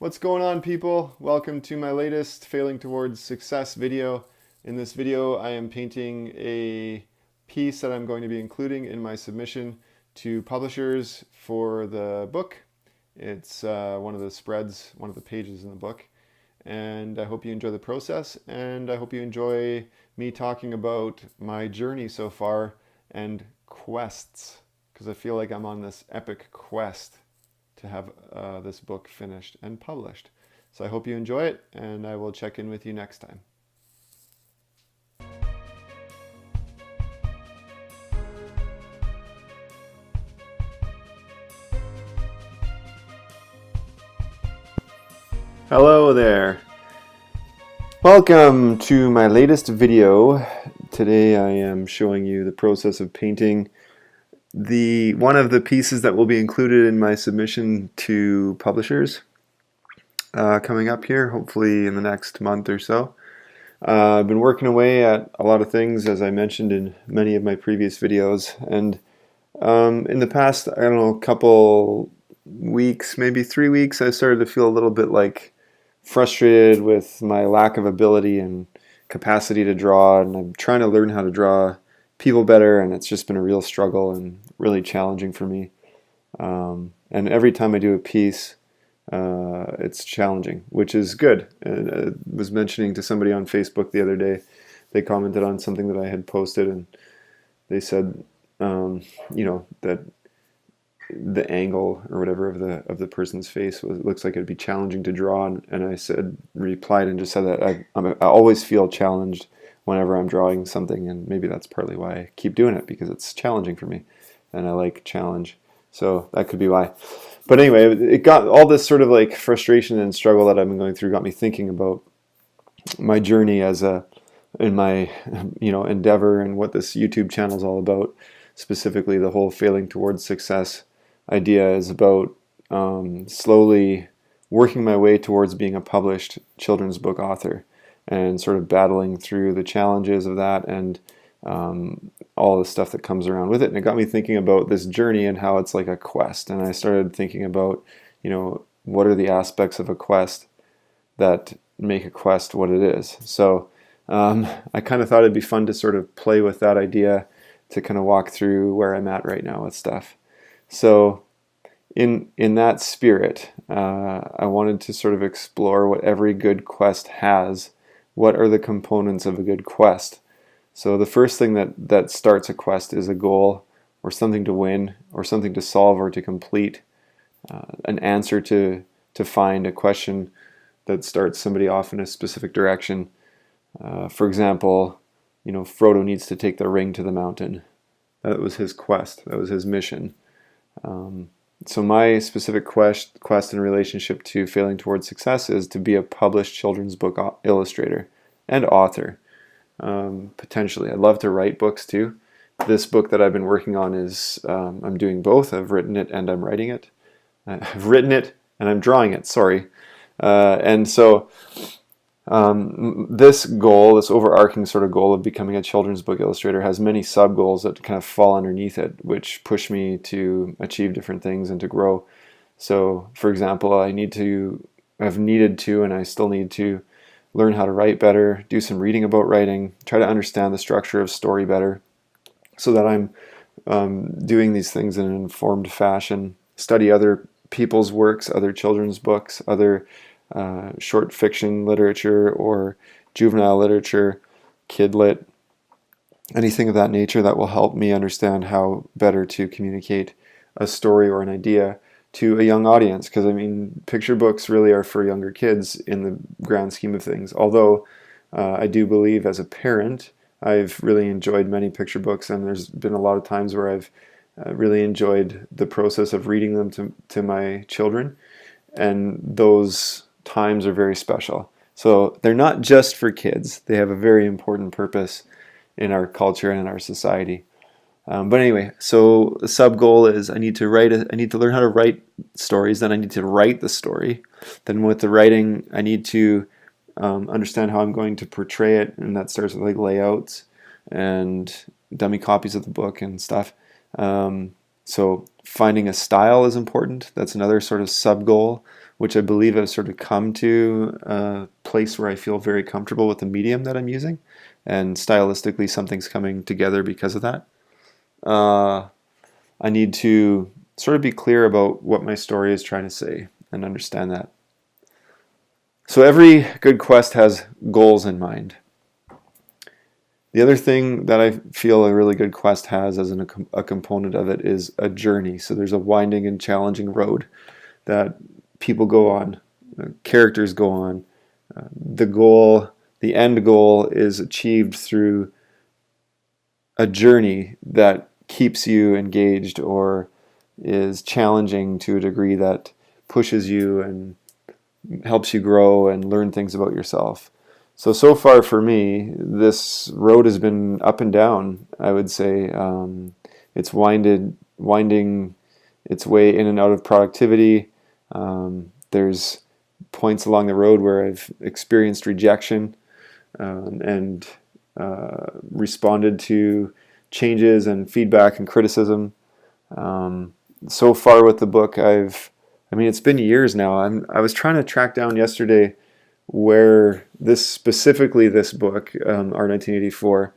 What's going on, people? Welcome to my latest Failing Towards Success video. In this video, I am painting a piece that I'm going to be including in my submission to publishers for the book. It's one of the spreads, one of the pages in the book. And I hope you enjoy the process, and I hope you enjoy me talking about my journey so far and quests, because I feel like I'm on this epic quest to have this book finished and published. So I hope you enjoy it, and I will check in with you next time. Hello there. Welcome to my latest video. Today I am showing you the process of painting one of the pieces that will be included in my submission to publishers coming up here, hopefully in the next month or so. I've been working away at a lot of things, as I mentioned in many of my previous videos, and in the past, I don't know, couple weeks, maybe 3 weeks, I started to feel a little bit like frustrated with my lack of ability and capacity to draw, and I'm trying to learn how to draw people better, and it's just been a real struggle and really challenging for me. And every time I do a piece, it's challenging, which is good. And I was mentioning to somebody on Facebook the other day, they commented on something that I had posted, and they said, that the angle or whatever of the person's face looks like it'd be challenging to draw, and I replied and just said that I always feel challenged whenever I'm drawing something, and maybe that's partly why I keep doing it, because it's challenging for me and I like challenge, so that could be why. But anyway, it got all this sort of like frustration and struggle that I've been going through got me thinking about my journey in my endeavor, and what this YouTube channel is all about. Specifically, the whole failing towards success idea is about slowly working my way towards being a published children's book author, and sort of battling through the challenges of that, and all the stuff that comes around with it. And it got me thinking about this journey and how it's like a quest. And I started thinking about, what are the aspects of a quest that make a quest what it is. So I kind of thought it'd be fun to sort of play with that idea, to kind of walk through where I'm at right now with stuff. So in that spirit, I wanted to sort of explore what every good quest has. What are the components of a good quest? So the first thing that starts a quest is a goal, or something to win, or something to solve or to complete, an answer to find, a question that starts somebody off in a specific direction. For example, Frodo needs to take the ring to the mountain. That was his quest. That was his mission. So my specific quest in relationship to failing towards success is to be a published children's book illustrator and author. Potentially, I'd love to write books too. This book that I've been working on is, I'm doing both. I've written it and I'm writing it. I've written it and I'm drawing it, sorry. And so this goal, this overarching sort of goal of becoming a children's book illustrator, has many sub-goals that kind of fall underneath it, which push me to achieve different things and to grow. So, for example, I've needed to, and I still need to, learn how to write better, do some reading about writing, try to understand the structure of story better, so that I'm doing these things in an informed fashion, study other people's works, other children's books, other short fiction literature or juvenile literature, kid lit, anything of that nature that will help me understand how better to communicate a story or an idea to a young audience. Because picture books really are for younger kids in the grand scheme of things. Although I do believe, as a parent, I've really enjoyed many picture books, and there's been a lot of times where I've really enjoyed the process of reading them to my children, and those times are very special. So they're not just for kids. They have a very important purpose in our culture and in our society. But anyway, so the sub goal is I need to learn how to write stories. Then I need to write the story. Then with the writing, I need to understand how I'm going to portray it, and that starts with like layouts and dummy copies of the book and stuff. So finding a style is important. That's another sort of sub goal. which I believe I've sort of come to a place where I feel very comfortable with the medium that I'm using, and stylistically something's coming together because of that. I need to sort of be clear about what my story is trying to say and understand that. So every good quest has goals in mind. The other thing that I feel a really good quest has as a component of it is a journey. So there's a winding and challenging road that people go on, characters go on. The end goal is achieved through a journey that keeps you engaged or is challenging to a degree that pushes you and helps you grow and learn things about yourself. So far for me, this road has been up and down, I would say. It's winding its way in and out of productivity. There's points along the road where I've experienced rejection and responded to changes and feedback and criticism. So far with the book, it's been years now. I was trying to track down yesterday where this book, Our 1984,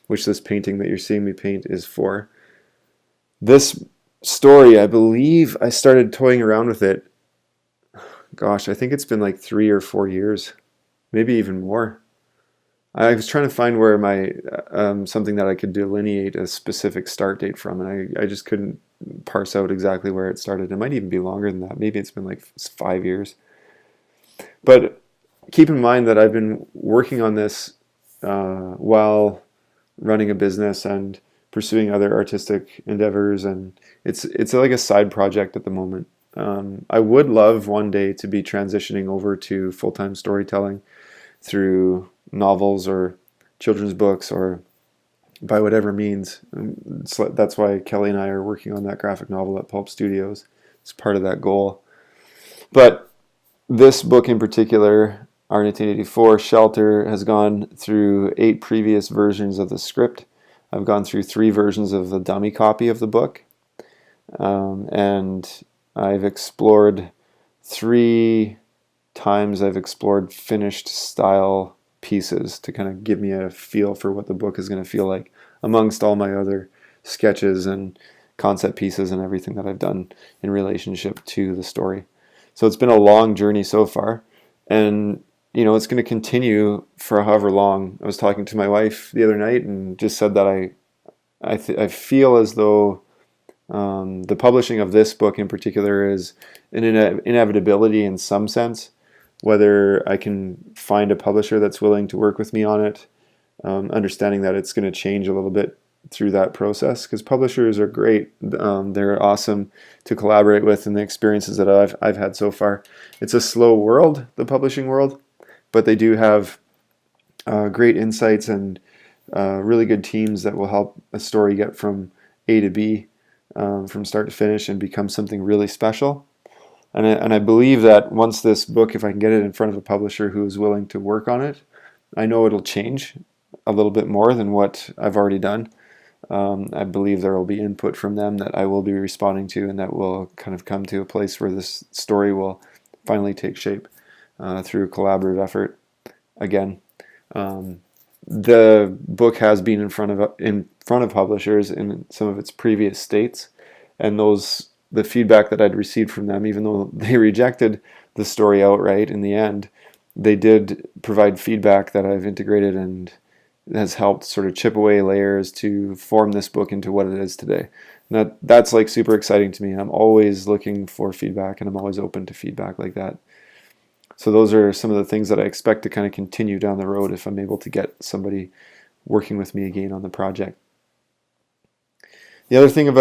which this painting that you're seeing me paint is for. This story, I believe I started toying around with it. Gosh, I think it's been like 3 or 4 years, maybe even more. I was trying to find where something that I could delineate a specific start date from, and I just couldn't parse out exactly where it started. It might even be longer than that. Maybe it's been like 5 years. But keep in mind that I've been working on this while running a business and pursuing other artistic endeavors, and it's like a side project at the moment. I would love one day to be transitioning over to full-time storytelling through novels or children's books or by whatever means. So that's why Kelly and I are working on that graphic novel at Pulp Studios. It's part of that goal. But this book in particular, Our 1984, Shelter, has gone through 8 previous versions of the script. I've gone through 3 versions of the dummy copy of the book. And I've explored 3 times I've explored finished style pieces to kind of give me a feel for what the book is going to feel like amongst all my other sketches and concept pieces and everything that I've done in relationship to the story. So it's been a long journey so far, and it's going to continue for however long. I was talking to my wife the other night and just said that I feel as though the publishing of this book in particular is an inevitability in some sense. Whether I can find a publisher that's willing to work with me on it, understanding that it's going to change a little bit through that process, because publishers are great. They're awesome to collaborate with, and the experiences that I've had so far. It's a slow world, the publishing world, but they do have great insights and really good teams that will help a story get from A to B, from start to finish, and become something really special. And I believe that once this book, if I can get it in front of a publisher who is willing to work on it, I know it'll change a little bit more than what I've already done. I believe there will be input from them that I will be responding to, and that will kind of come to a place where this story will finally take shape through collaborative effort. Again, the book has been in front of publishers in some of its previous states, and the feedback that I'd received from them, even though they rejected the story outright in the end, they did provide feedback that I've integrated and has helped sort of chip away layers to form this book into what it is today. And that's like super exciting to me. I'm always looking for feedback, and I'm always open to feedback like that. So those are some of the things that I expect to kind of continue down the road if I'm able to get somebody working with me again on the project. The other thing of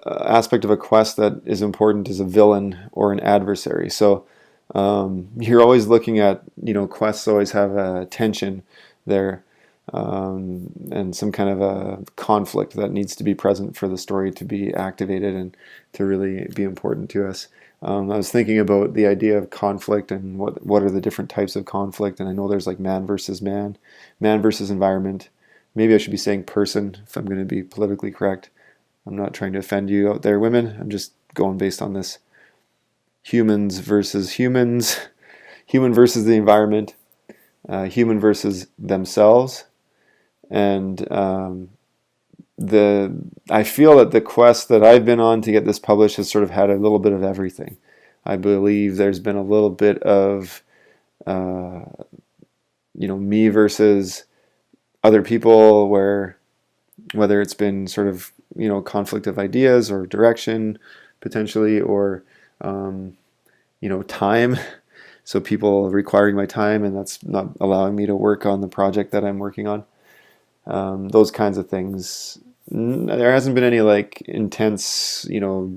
aspect of a quest that is important is a villain or an adversary. So you're always looking at, quests always have a tension there, and some kind of a conflict that needs to be present for the story to be activated and to really be important to us. I was thinking about the idea of conflict and what are the different types of conflict, and I know there's like man versus man, man versus environment. Maybe I should be saying person if I'm going to be politically correct. I'm not trying to offend you out there, women. I'm just going based on this. humans versus humans, human versus the environment, human versus themselves, and I feel that the quest that I've been on to get this published has sort of had a little bit of everything. I believe there's been a little bit of me versus other people, whether it's been sort of conflict of ideas or direction potentially, or time. So people requiring my time, and that's not allowing me to work on the project that I'm working on. Those kinds of things. There hasn't been any like intense,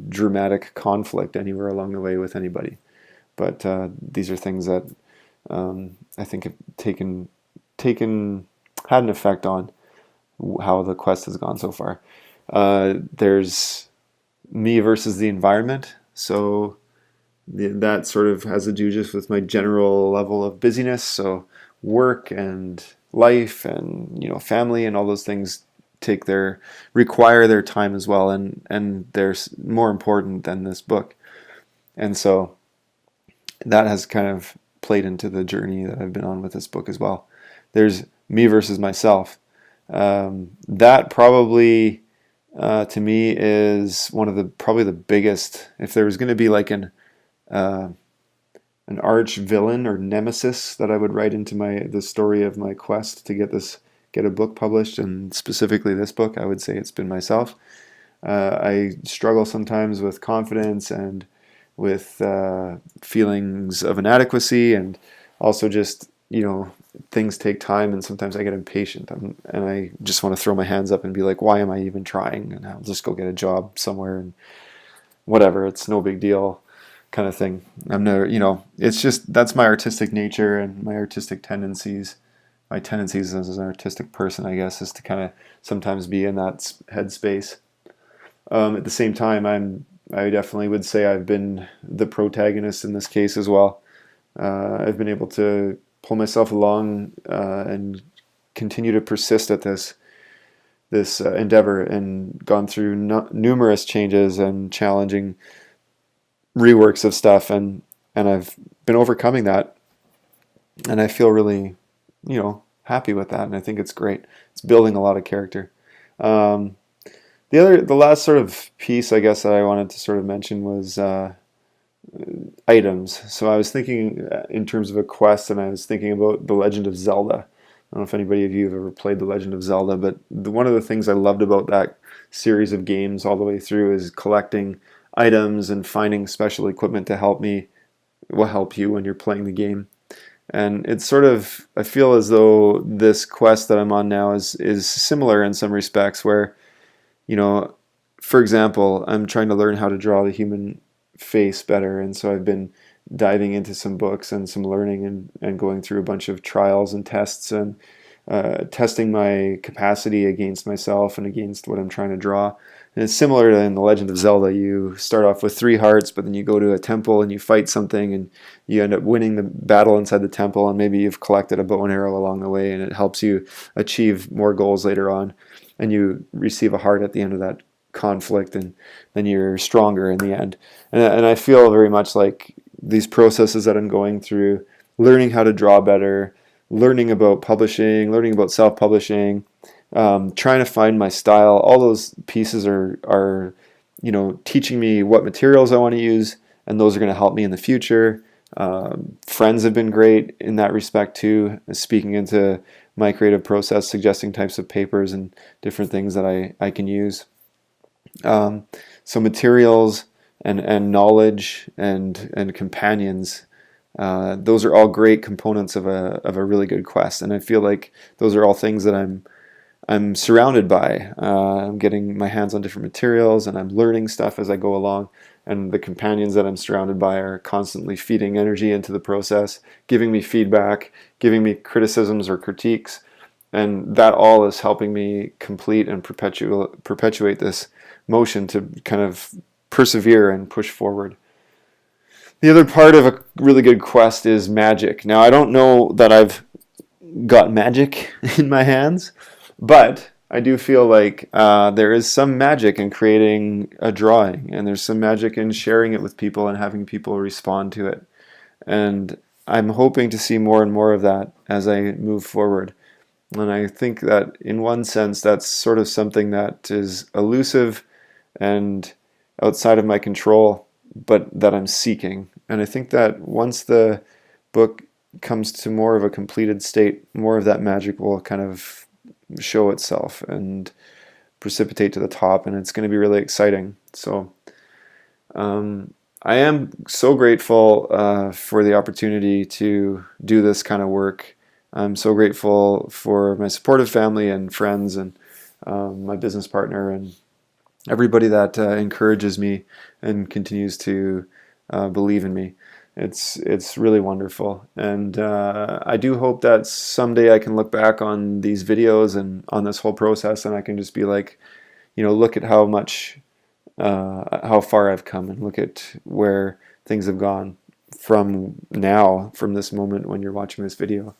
dramatic conflict anywhere along the way with anybody. But these are things that I think have had an effect on how the quest has gone so far. There's me versus the environment. So that sort of has to do just with my general level of busyness. So work and life and family and all those things require their time as well, and they're more important than this book. And so that has kind of played into the journey that I've been on with this book as well. There's me versus myself. That probably to me is probably the biggest. If there was going to be like an arch villain or nemesis that I would write into the story of my quest to get a book published, and specifically this book, I would say it's been myself. I struggle sometimes with confidence and with feelings of inadequacy, and also just things take time, and sometimes I get impatient, and I just want to throw my hands up and be like, why am I even trying? And I'll just go get a job somewhere and whatever, it's no big deal kind of thing. I'm never, it's just, that's my artistic nature and my artistic tendencies. My tendencies as an artistic person, I guess, is to kind of sometimes be in that headspace. At the same time, I definitely would say I've been the protagonist in this case as well. I've been able to pull myself along and continue to persist at this endeavor, and gone through numerous changes and challenging reworks of stuff, and I've been overcoming that, and I feel really happy with that, and I think it's great. It's building a lot of character. The last sort of piece, I guess, that I wanted to sort of mention was items. So I was thinking in terms of a quest, and I was thinking about The Legend of Zelda. I don't know if anybody of you have ever played The Legend of Zelda, but one of the things I loved about that series of games all the way through is collecting items and finding special equipment to help you when you're playing the game. And it's sort of, I feel as though this quest that I'm on now is similar in some respects, where, for example, I'm trying to learn how to draw the human face better, and so I've been diving into some books and some learning and going through a bunch of trials and tests, and testing my capacity against myself and against what I'm trying to draw. And it's similar to in The Legend of Zelda. You start off with 3 hearts, but then you go to a temple and you fight something, and you end up winning the battle inside the temple, and maybe you've collected a bow and arrow along the way, and it helps you achieve more goals later on, and you receive a heart at the end of that conflict, and then you're stronger in the end. And I feel very much like these processes that I'm going through, learning how to draw better, learning about publishing, learning about self-publishing, trying to find my style, all those pieces are teaching me what materials I want to use, and those are going to help me in the future. Friends have been great in that respect too, speaking into my creative process, suggesting types of papers and different things that I can use. So materials and knowledge and companions, those are all great components of a really good quest, and I feel like those are all things that I'm surrounded by. I'm getting my hands on different materials, and I'm learning stuff as I go along, and the companions that I'm surrounded by are constantly feeding energy into the process, giving me feedback, giving me criticisms or critiques, and that all is helping me complete and perpetuate this motion to kind of persevere and push forward. The other part of a really good quest is magic. Now, I don't know that I've got magic in my hands, but I do feel like there is some magic in creating a drawing, and there's some magic in sharing it with people and having people respond to it. And I'm hoping to see more and more of that as I move forward. And I think that in one sense, that's sort of something that is elusive and outside of my control, but that I'm seeking. And I think that once the book comes to more of a completed state, more of that magic will kind of show itself and precipitate to the top, and it's going to be really exciting. So I am so grateful for the opportunity to do this kind of work. I'm so grateful for my supportive family and friends and my business partner and everybody that encourages me and continues to believe in me. It's really wonderful, and I do hope that someday I can look back on these videos and on this whole process, and I can just be like, look at how far I've come, and look at where things have gone from this moment when you're watching this video,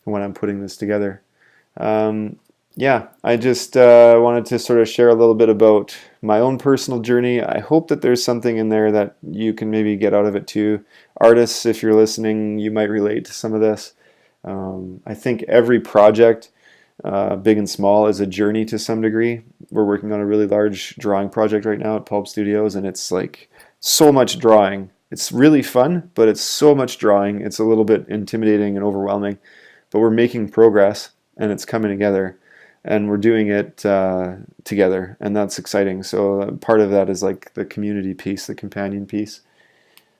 when I'm putting this together. Yeah, I just wanted to sort of share a little bit about my own personal journey. I hope that there's something in there that you can maybe get out of it too. Artists, if you're listening, you might relate to some of this. I think every project, big and small, is a journey to some degree. We're working on a really large drawing project right now at Pulp Studios, and it's like so much drawing. It's really fun, but it's so much drawing. It's a little bit intimidating and overwhelming, but we're making progress, and it's coming together, and we're doing it together, and that's exciting. So part of that is like the community piece, the companion piece.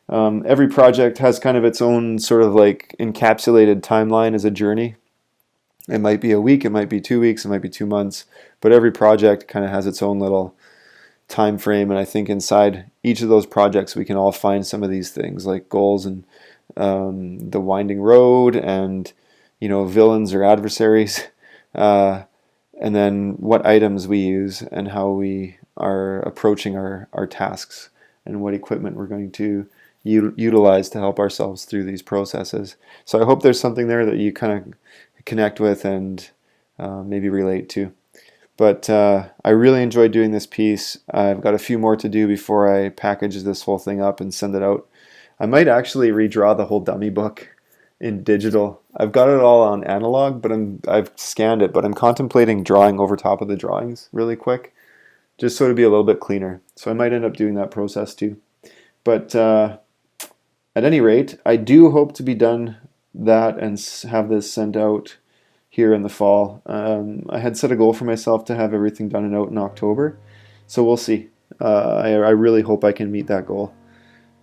Every project has kind of its own sort of like encapsulated timeline as a journey. It might be a week, it might be 2 weeks, it might be 2 months, but every project kind of has its own little time frame, and I think inside each of those projects we can all find some of these things like goals and the winding road and villains or adversaries, and then what items we use and how we are approaching our tasks and what equipment we're going to utilize to help ourselves through these processes. So I hope there's something there that you kind of connect with and maybe relate to. But I really enjoyed doing this piece. I've got a few more to do before I package this whole thing up and send it out. I might actually redraw the whole dummy book in digital. I've got it all on analog, but I've scanned it, but I'm contemplating drawing over top of the drawings really quick, just so it'd be a little bit cleaner. So I might end up doing that process too. But at any rate, I do hope to be done that and have this sent out here in the fall. I had set a goal for myself to have everything done and out in October, so we'll see. I really hope I can meet that goal.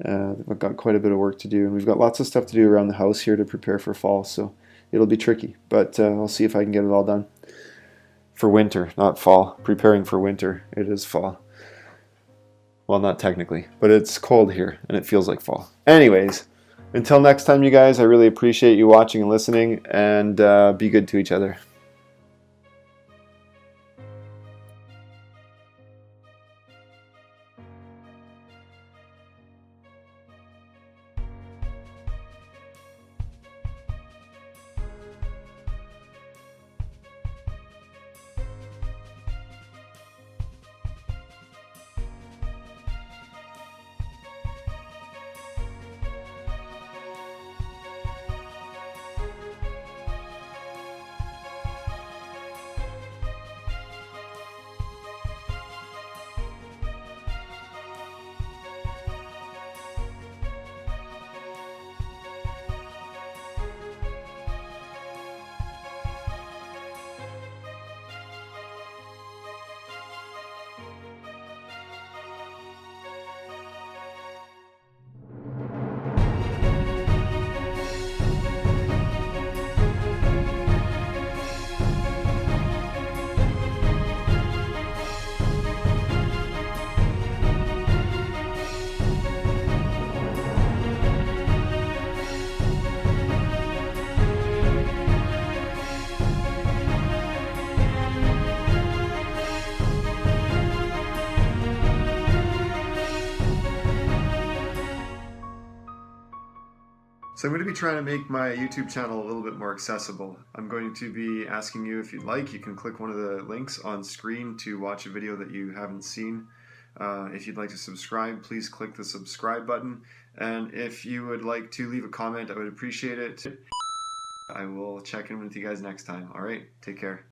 I've got quite a bit of work to do, and we've got lots of stuff to do around the house here to prepare for fall, so it'll be tricky, but I'll see if I can get it all done for winter, not fall. Preparing for winter. It is fall. Well, not technically, but it's cold here and it feels like fall. Anyways, until next time, you guys, I really appreciate you watching and listening, and be good to each other. So I'm going to be trying to make my YouTube channel a little bit more accessible. I'm going to be asking you, if you'd like, you can click one of the links on screen to watch a video that you haven't seen. If you'd like to subscribe, please click the subscribe button. And if you would like to leave a comment, I would appreciate it. I will check in with you guys next time. Alright, take care.